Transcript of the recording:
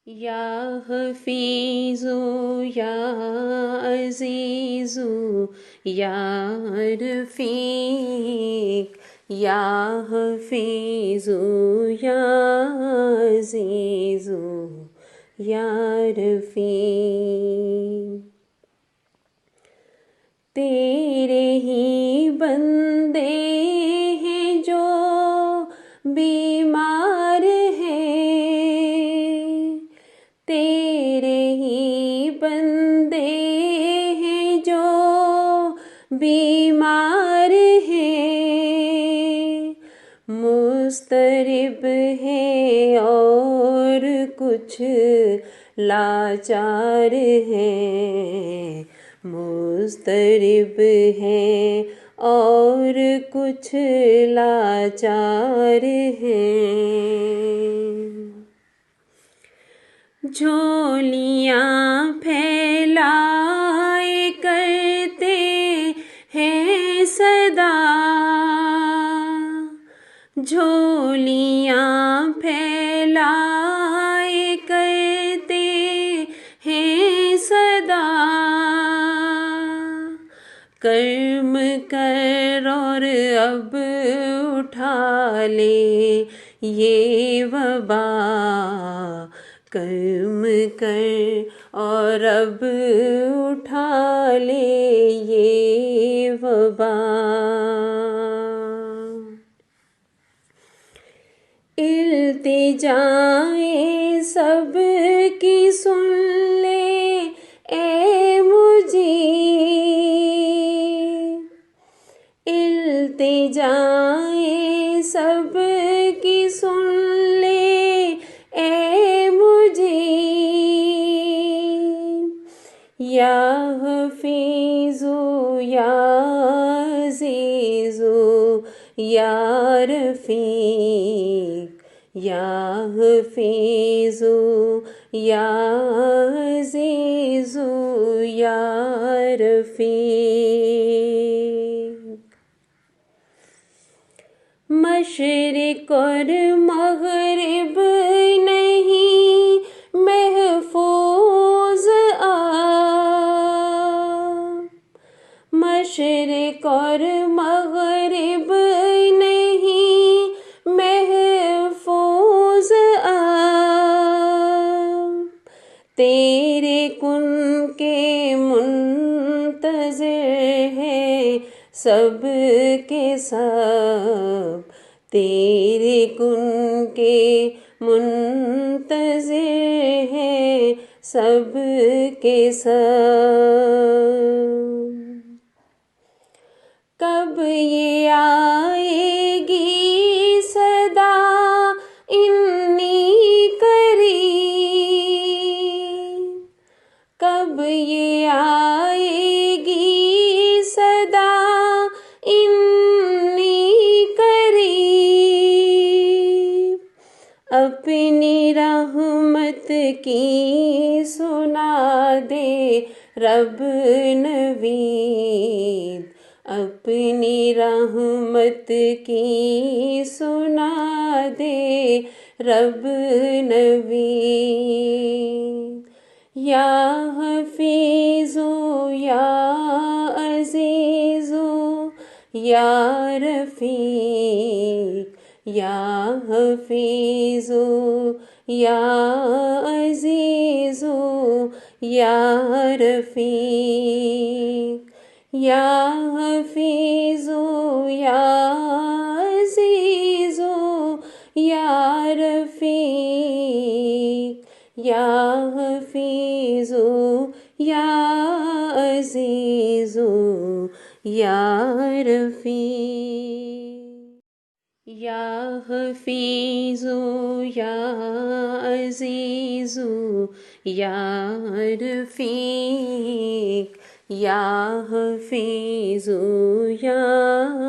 یا حفیظو یا عزیزو یا رفیق یا حفیظو یا عزیزو یا رفیق تیرے ہی بندے ہیں جو بیمار ہیں، تیرے ہی بندے ہیں جو بیمار ہیں، مضطرب ہیں اور کچھ لاچار ہیں، مضطرب ہیں اور کچھ لاچار ہیں، جھولیاں پھیلائے کرتے ہیں صدا، جھولیاں پھیلائے کرتے ہیں صدا، کرم کر اور اب اٹھا لے یہ وبا، کرم کر اور اب اٹھا لے یہ وبا، التجائیں سب کی سن لے اے مجیب، التجائیں سب کی سن لے اے مجیب، یا حفیظو یا عزیزو یا رفیق یا حفیظو یا عزیزو یا رفیق، مشرق اور مغرب نہیں محفوظ آپ، مشرق اور مغرب نہیں محفوظ آپ، تیرے کن کے منتظر ہیں سب کے سب، تیرے کن کے منتظر ہیں سب کے سب، کب یہ آئے گی صدا انی قریب، کب یہ آئے گی صدا انی قریب، اپنی رحمت کی سنا دے رب نوید، اپنی رحمت کی سنا دے رب نوید، یا حفیظو یا عزیزو یا رفیق یا حفیظو یا عزیزو یا رفیق، یا حفیظو یا عزیزو یا رفیق یا حفیظو یا عزیزو یا رفیق، یا حفیظو یا عزیزو یا رفیق یا حفیظو یا